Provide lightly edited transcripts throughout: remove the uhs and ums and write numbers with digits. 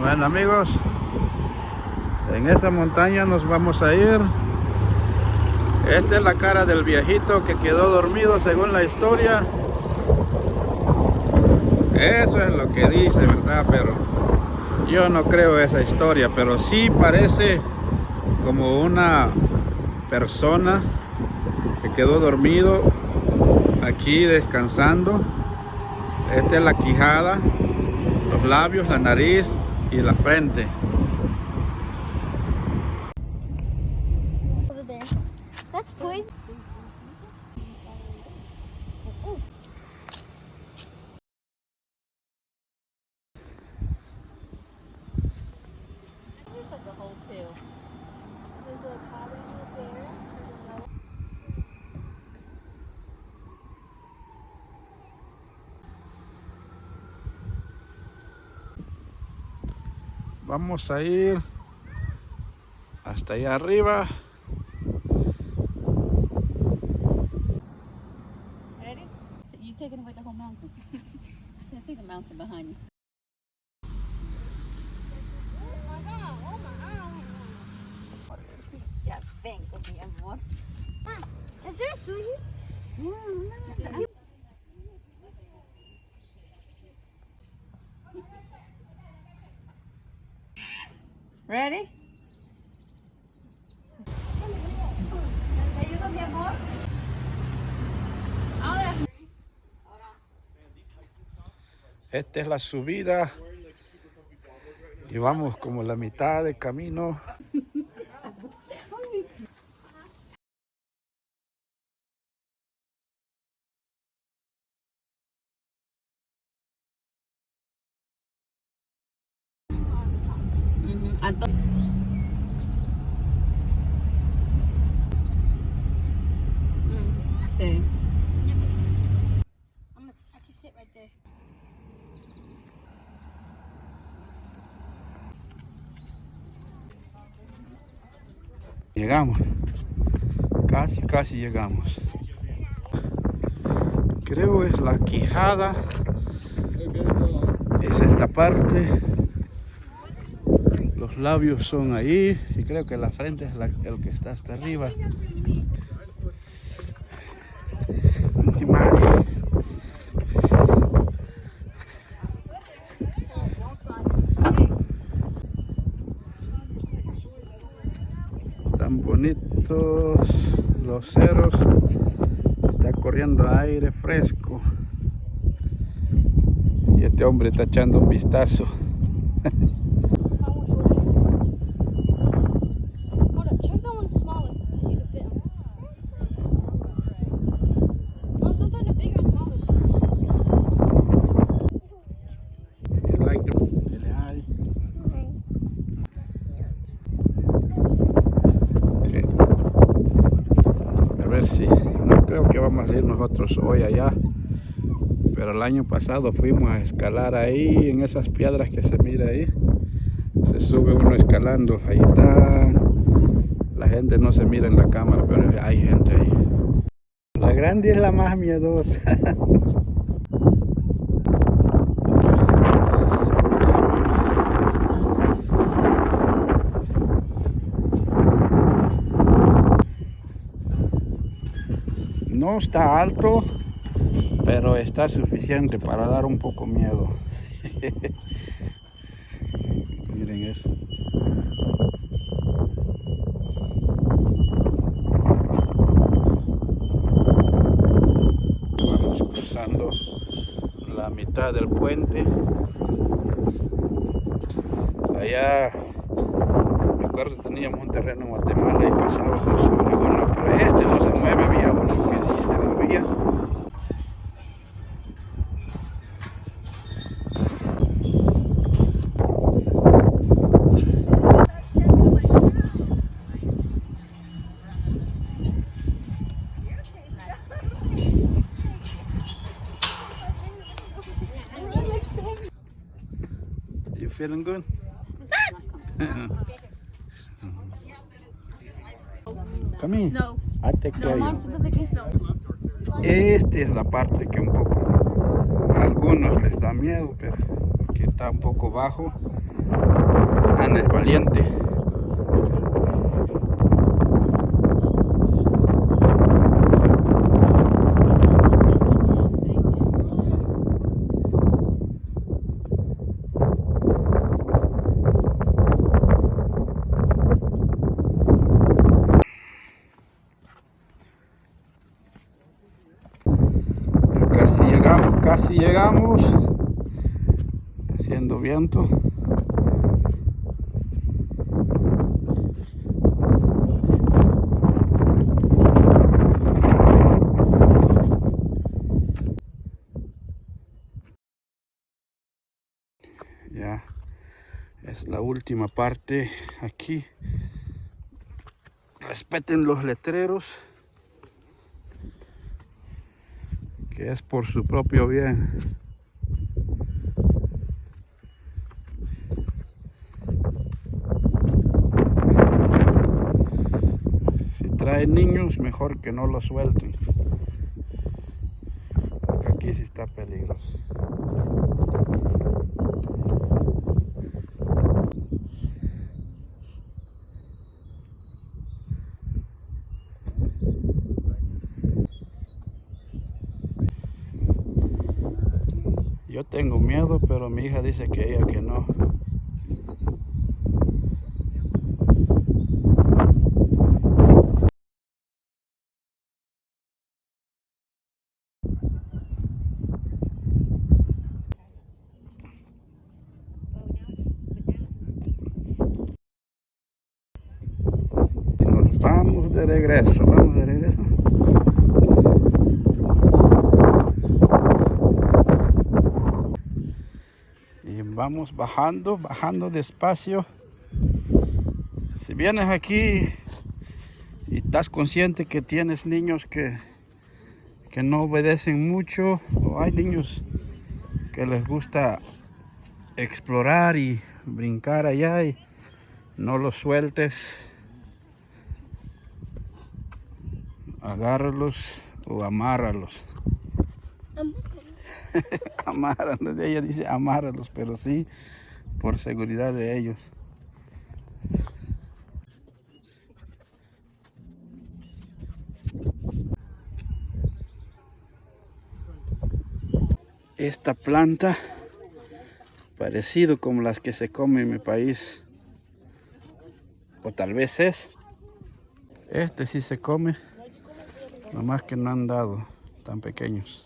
Bueno amigos, en esa montaña nos vamos a ir. Esta es la cara del viejito que quedó dormido según la historia. Eso es lo que dice, ¿verdad? Pero yo no creo esa historia, pero sí parece como una persona que quedó dormido aquí descansando. Esta es la quijada, los labios, la nariz y la frente. Over there. That's poison. There's like a hole too. There's a cabin up there. Vamos a ir hasta allá arriba. Ready? So you taking away the whole mountain. You can see the mountain behind you. Ya vengo, mi amor. Is there a sushi? Yeah. Ready? ¿Te ayudo, mi amor? Esta es la subida y vamos como la mitad de camino. Sí. I can sit right there. Llegamos, casi llegamos. Creo es la quijada, es esta parte. Los labios son ahí y creo que la frente es el que está hasta arriba. Tan bonitos los cerros, está corriendo aire fresco y este hombre está echando un vistazo. Hold up, check that one smaller. You can fit them. Oh, sometimes the bigger and smaller. You like the... Sí. A ver si, no creo que vamos a ir nosotros hoy allá, pero el año pasado fuimos a escalar ahí en esas piedras que se mira ahí. Se sube uno escalando, ahí está. La gente no se mira en la cámara, pero hay gente ahí. La grande es la más miedosa. No está alto, pero está suficiente para dar un poco miedo. Miren eso. Vamos cruzando la mitad del puente. Allá, me acuerdo, teníamos un terreno en Guatemala y pasábamos sobre uno, pero este no se mueve, había uno que sí se movía. You feeling good? Come here. No. I take care of you. Siéntate aquí. Esta es la parte que un poco a algunos les da miedo, pero que está un poco bajo. Ana es valiente. Casi llegamos, haciendo viento. Ya es la última parte aquí. Respeten los letreros, que es por su propio bien. Si traen niños, mejor que no los suelten, porque aquí sí está peligroso. Yo tengo miedo, pero mi hija dice que ella que no. Y nos vamos de regreso, vamos de regreso. Y vamos bajando despacio. Si vienes aquí y estás consciente que tienes niños que no obedecen mucho, o hay niños que les gusta explorar y brincar allá, y no los sueltes, agárralos o amárralos. Amárralos, ella dice amárralos, pero sí por seguridad de ellos. Esta planta, parecido como las que se comen en mi país, o tal vez es. Este sí se come, nomás que no han dado tan pequeños.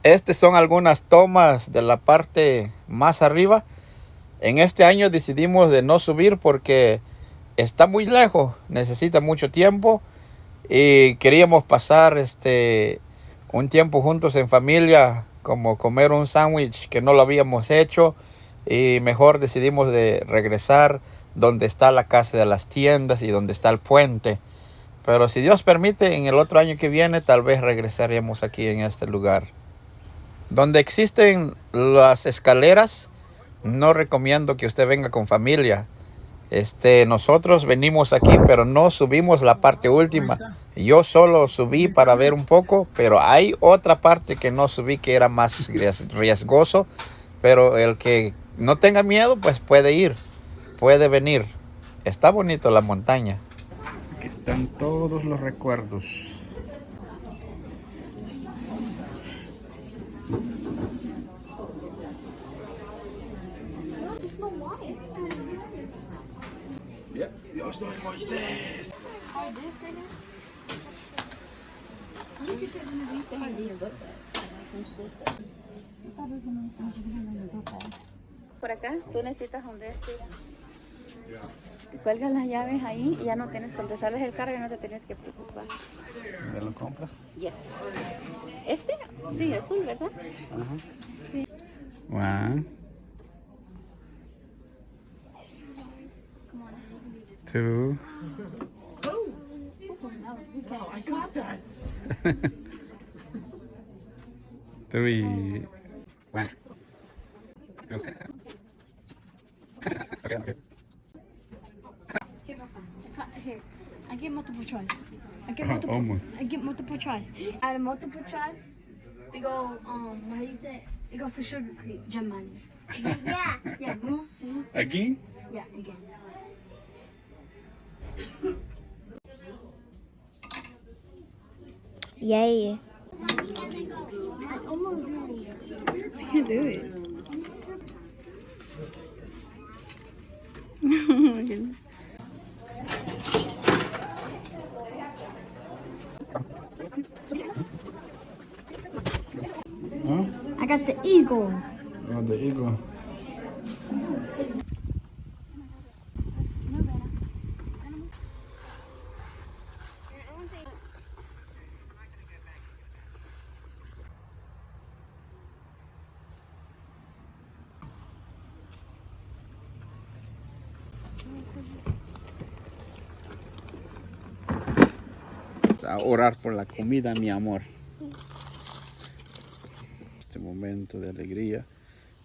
Estas son algunas tomas de la parte más arriba. En este año decidimos de no subir porque está muy lejos, necesita mucho tiempo y queríamos pasar un tiempo juntos en familia, como comer un sándwich que no lo habíamos hecho, y mejor decidimos de regresar donde está la casa de las tiendas y donde está el puente. Pero si Dios permite, en el otro año que viene tal vez regresaremos aquí en este lugar. Donde existen las escaleras, no recomiendo que usted venga con familia. Nosotros venimos aquí, pero no subimos la parte última. Yo solo subí para ver un poco, pero hay otra parte que no subí que era más riesgoso. Pero el que no tenga miedo, pues puede ir, puede venir. Está bonito la montaña. Aquí están todos los recuerdos. Yo soy Moisés. Por acá, tú necesitas donde cuelgas las llaves ahí y ya no tienes, cuando sales del carro ya no te tienes que preocupar. ¿Me lo compras? Yes. Sí, azul, ¿verdad? Ajá. Sí. One, two. Oh, I got that. Tú y... Bueno. Okay. Okay. Here, Papa. Here. I get multiple choice. Almost. I get multiple choice. Out of multiple choice, we go, how you say it? It goes to Sugar Creek, Gemini. Yeah. Yeah, move. ¿Aquí? Yeah, again. Yay. I almost did it. I can't do it. Oh my goodness. Huh? I got the eagle. Oh, the eagle. A orar por la comida, mi amor. Este momento de alegría,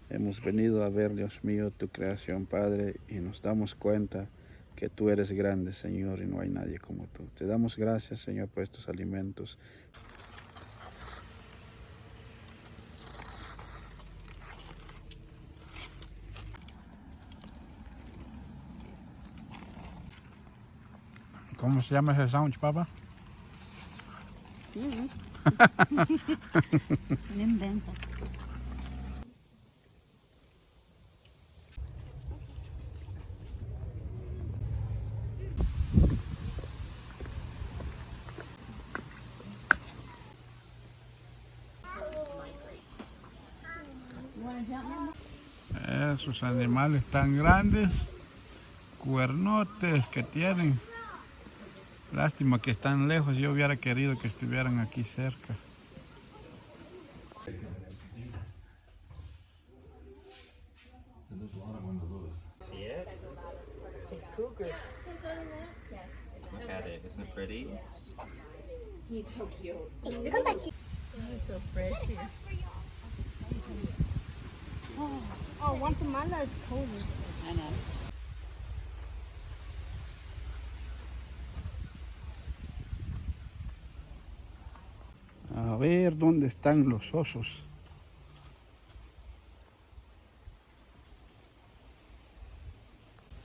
hemos venido a ver, Dios mío, tu creación, Padre, y nos damos cuenta que tú eres grande, Señor, y no hay nadie como tú. Te damos gracias, Señor, por estos alimentos. ¿Cómo se llama ese sándwich, papá? Me inventa. Esos animales tan grandes, cuernotes que tienen. Lástima que están lejos, yo hubiera querido que estuvieran aquí cerca. Look at it, isn't it pretty? Oh, Guatemala is cold. I know. A ver dónde están los osos.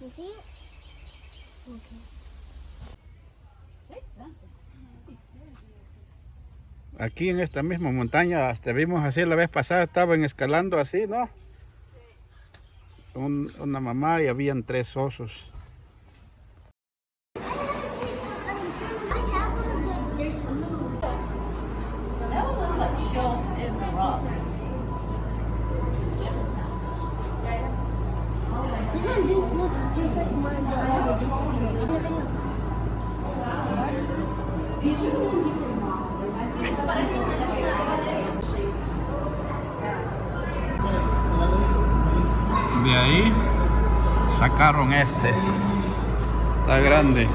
You see it? Okay. Aquí en esta misma montaña, hasta vimos así la vez pasada, estaban escalando así, ¿no? Una mamá y habían 3 osos. That one looks like shelf in the rock. This one just looks just like mine that I was De ahí sacaron este. Está grande.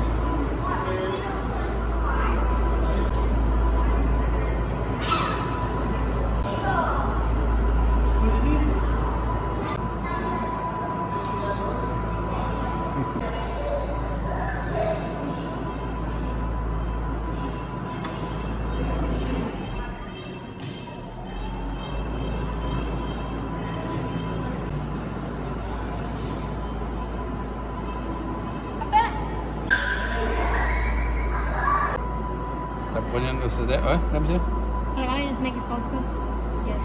Está poniéndose de... let me see. Why don't you just make it false close? Yeah.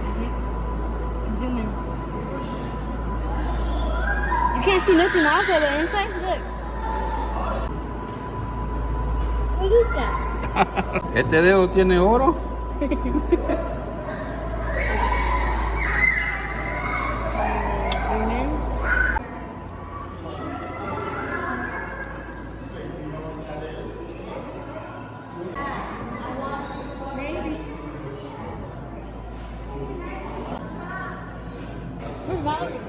Zoom in. You can't see nothing off of the inside. Look. What is that? Este dedo tiene oro. Zoom in. Where's Valerie?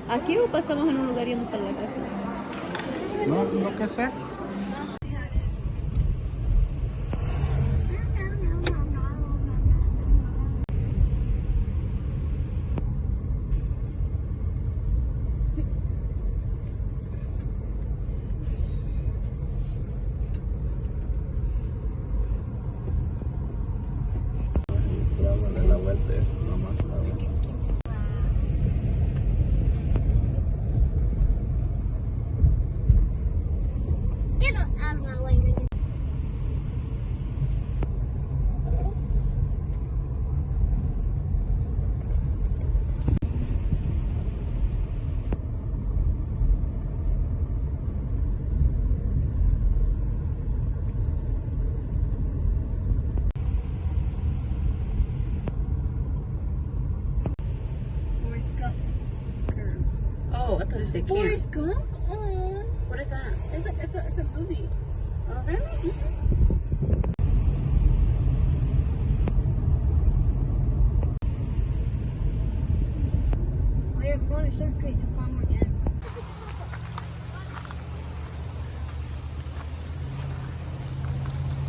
¿Aquí o pasamos en un lugar yendo para la casa? No, no que sé. because they can't. Forrest Gump? What is that? It's a movie. Oh, really? We have gone to Sugar Creek to find more gems.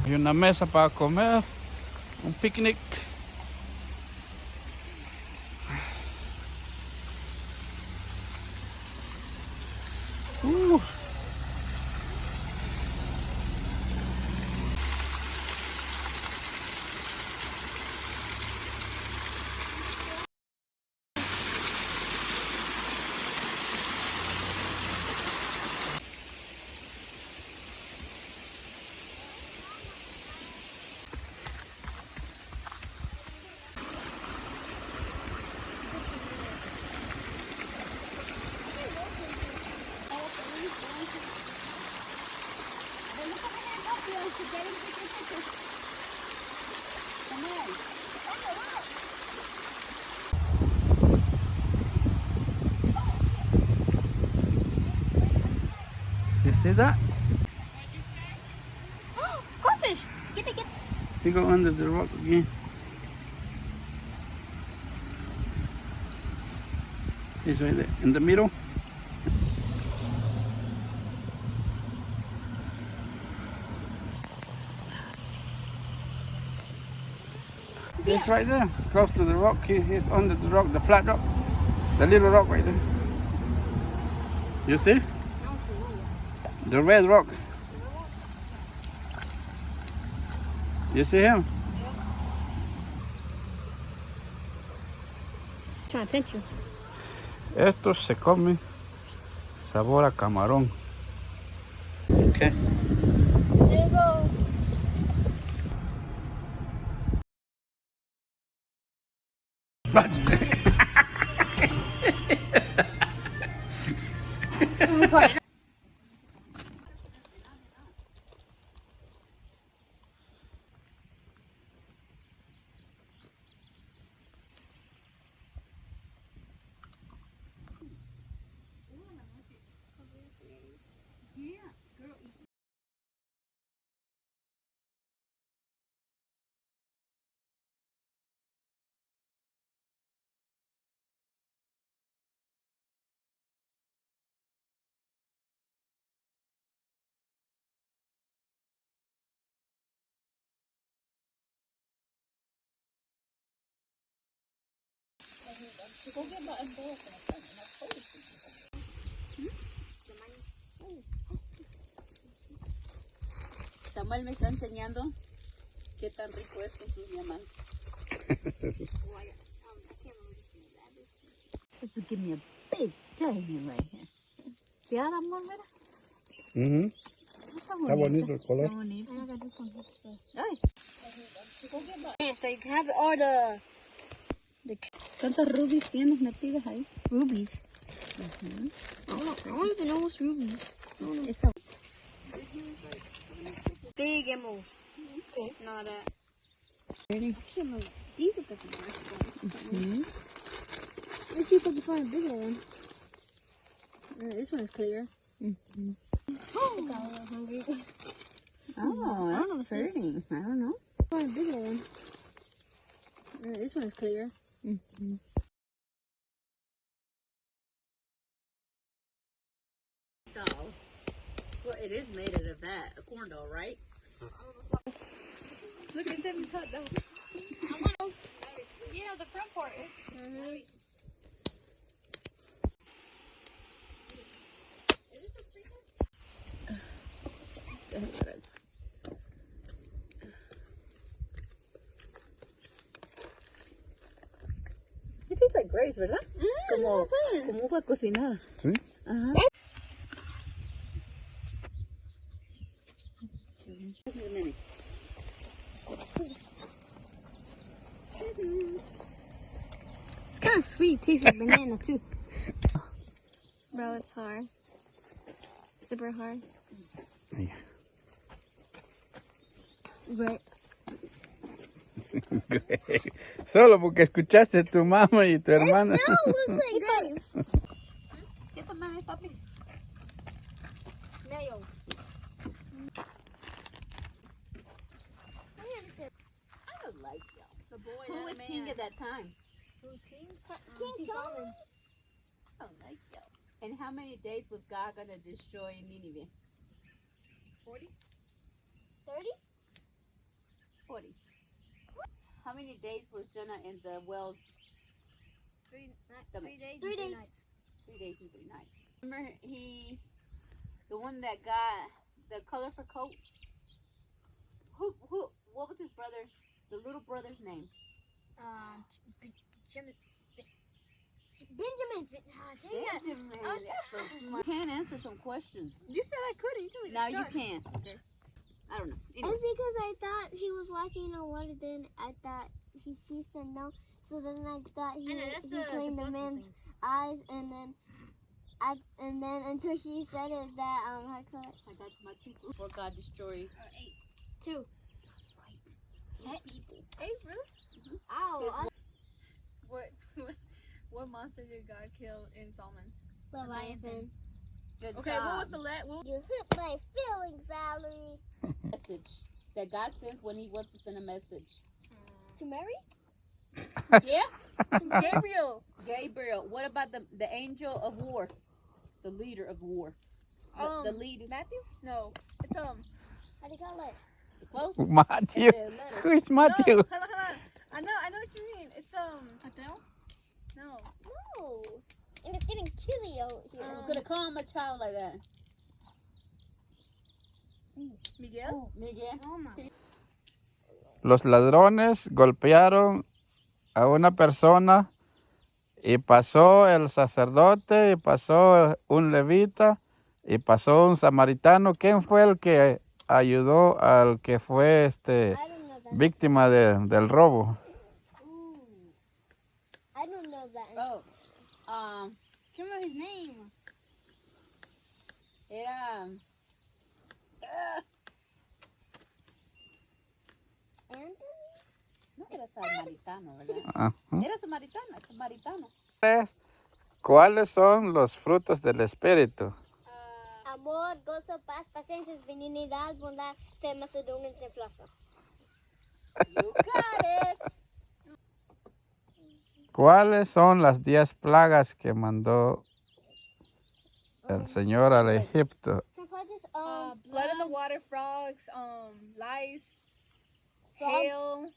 Y una mesa para comer, un picnic. You see that? Crawfish! Get it. You go under the rock again. It's right there in the middle. It's right there, close to the rock. He's under the rock, the flat rock, the little rock right there. You see? The red rock. You see him? Trying to pinch you. Estos se comen sabor a camarón. Okay. There it goes. Samuel me está enseñando qué tan rico es con sus diamantes. This will give me a big diamond right here. ¿Te amor, mira? Está bonito el color. Está bonito. I got this one first. Ay, Yeah, so you can have all the ¿cuántos rubies tienes metidos ahí? rubies. I don't even know what's rubies. It's a Big emeralds. Okay. Not that. These are the nice ones. Let's see if I can find a bigger one. This one is clear. Oh, that's pretty. I don't know. Find a bigger one. This one is clear. Doll. Well, it is made out of that, a corn doll, right? Look at them cut down. You know, the front part is. It tastes like grapes, ¿verdad? Como uva cocinada. ¿Sí? Ajá. It's kind of sweet. Tastes like banana too. Bro, it's hard. Super hard. Yeah. Right. Solo porque escuchaste a tu mamá y tu hermana. It still looks like grapes. Get the money. papi? Mayo. I don't like y'all. The boy. Who was king at that time? Who's king? King Solomon. I don't like y'all. And how many days was God gonna destroy Nineveh? 40? 30? 40. How many days was Jonah in the wells? 3 days. 3 days. nights. 3 days and 3 nights. Remember the one that got the colorful coat? What was his the little brother's name? Benjamin. Benjamin. That's so smart. You can't answer some questions. You said I couldn't. You told me to Now you start. can. Okay. I don't know. And Anyway. because I thought he was watching a water, then I thought she said no. So then I thought I know, that's he the cleaned the blessing man's thing. eyes, and then until she said it that her color. I got my people. Before God destroyed 2. his people. 8, really? Ow! What monster did God kill in Psalms? Leviathan. Good Okay, job. what was the last? You hit my feelings, Valerie. message that God sends when He wants to send a message? To Mary? Yeah, Gabriel. Gabriel. What about the angel of war, the leader of war, the leader? Matthew? No, it's How do you call it? Close. Matthew. It's a letter. Who is Matthew? No, hold on. I know what you mean. It's Mateo? no. No. And it's getting chilly out here. I was gonna call him a child like that. Miguel. Miguel. Roma. Los ladrones golpearon a una persona y pasó el sacerdote y pasó un levita y pasó un samaritano. ¿Quién fue el que ayudó al que fue I don't know that. víctima del robo? I don't know that. Oh, Can't remember his name. era Anthony? no era samaritano, ¿verdad? Ajá. Era samaritano. ¿Cuáles son los frutos del Espíritu? Amor, gozo, paz, paciencia, benignidad, bondad, fe, mansedumbre, templanza. You got it. ¿Cuáles son las 10 plagas que mandó el Señor al Egipto? Blood in the water, frogs, lice, hail,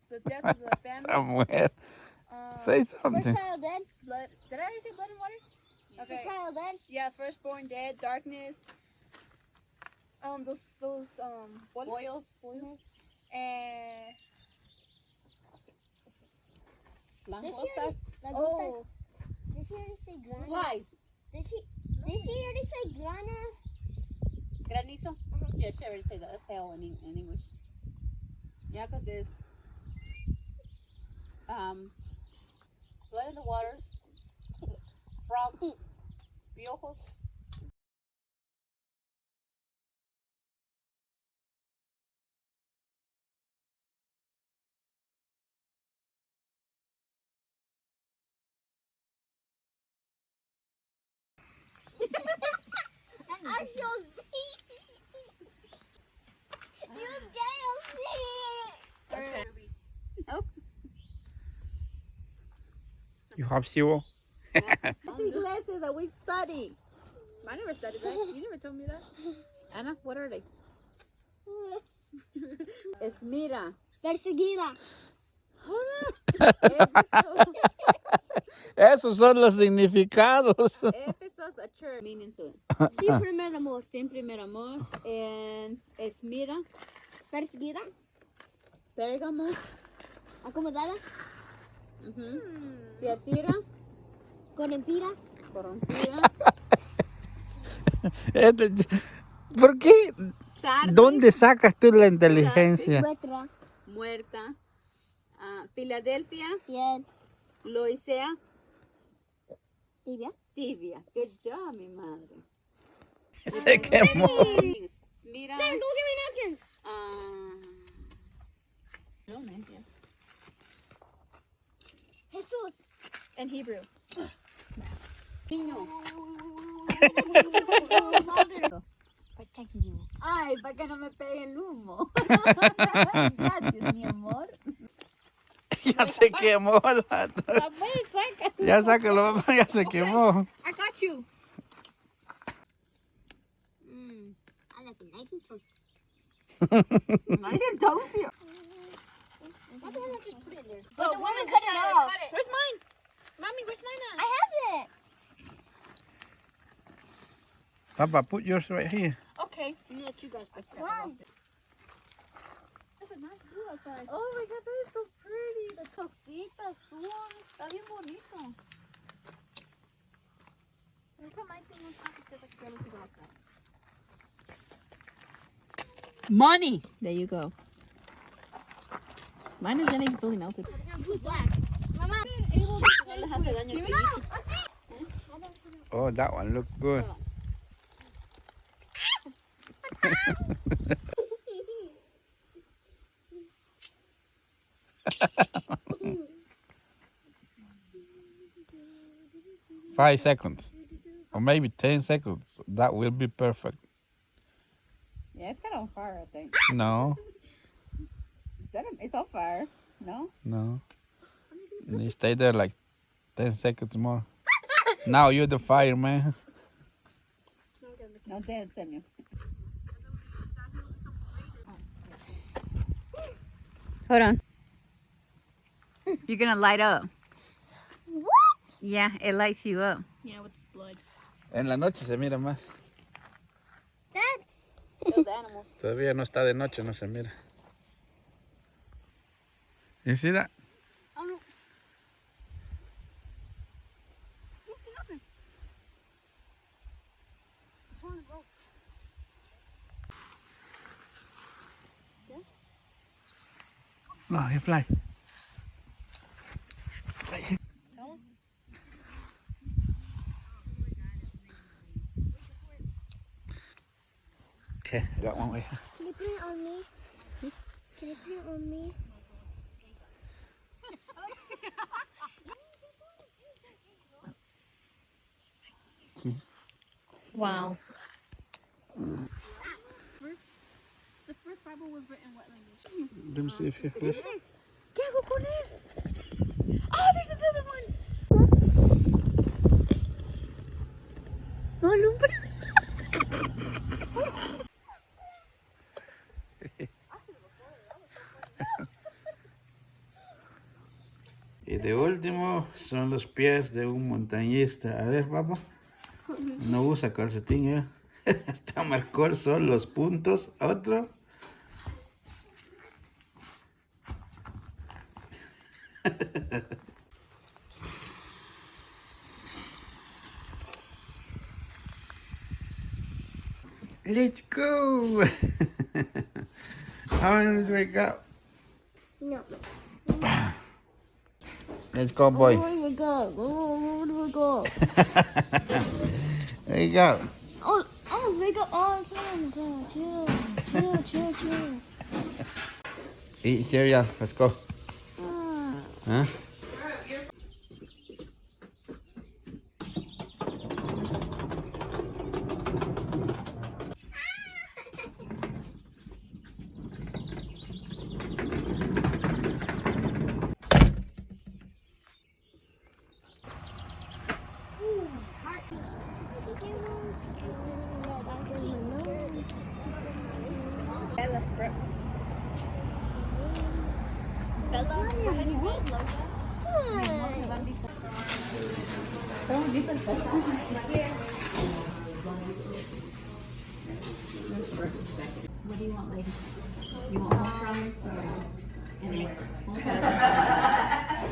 the death of the family. Samuel, say First something. child dead. Blood. Did I already say blood and water? First Okay. child dead. Yeah, firstborn dead, darkness. Those Boils. and Langostas. oh, Did she already say granas? Flies. Did she already say granas? Granizo. Yeah, she already said that. That's hail in English. Yeah, because it's blood in the waters, frogs, piojos. I'm so sweet. You gay, okay. You have zero. The glasses that we've studied. I never studied that. You never told me that. Anna, what are they? Esmira. Perseguida. Esos son los significados. Ephesus, a church. Meaning to it. Sin primer amor. Sin primer amor. And Esmira. Perseguida. Pérgamo. Acomodada. Teatira. Corrompida. Corrompida. ¿Por qué? Sardis. ¿Dónde sacas tú la inteligencia? Muestra. Muerta. Filadelfia. Fiel. Loisea. Tibia. Tibia. Good job, mi madre. Se quemó. Esmira. Go give me napkins. No, man. Jesús. in Hebrew? Niño. Protect you. Ay, para que no me pegue el humo. Gracias, mi amor. Ya se quemó el vato. Ya sácalo, papá, ya se quemó. I got you. I like it nice and toasty. Nice and toasty. But the woman cut it off. Where's mine? Mommy, where's mine at? I have it. Papa, put yours right here. Okay. I'm gonna let you guys pick it Why? up. That's a nice blue outside. Oh my god, that is so pretty. The cosita azul. Está bien bonito. Let me put my thing on top because I can barely see the outside. Money. There you go. Mine isn't even fully melted. Who's black? Mama. No les hace daño el pellizco. Oh, that one look good. 5 seconds. Or maybe 10 seconds. That will be perfect. Yeah, it's kind of on fire, I think. No, It's on fire. No? no. You stay there like 10 seconds more. Now you're the fireman. No te enseño. Hold on. You're gonna light up. What? Yeah, it lights you up. Yeah, with this blood. En la noche se mira más. Dad, Those animals. Todavía no está de noche, no se mira. You see that? No, you fly. Okay, I got one way. can you put it on me? Can you put it on me? Wow. The first Bible was written in what language? Let me see if you flash. ¿Qué hago con él? Oh, there's another one. Y de último son los pies de un montañista. A ver, papá. No usa calcetín, ¿eh? Hasta marcó son los puntos. Otro. Let's go. How many does we got? No. Let's go, boy. Where do we go? Where do we go? There you go. Oh, we go all the time. Go, chill. Eat cereal. Let's go. Huh? Bella script. What do you want, lady? You want home fries and eggs? Home fries.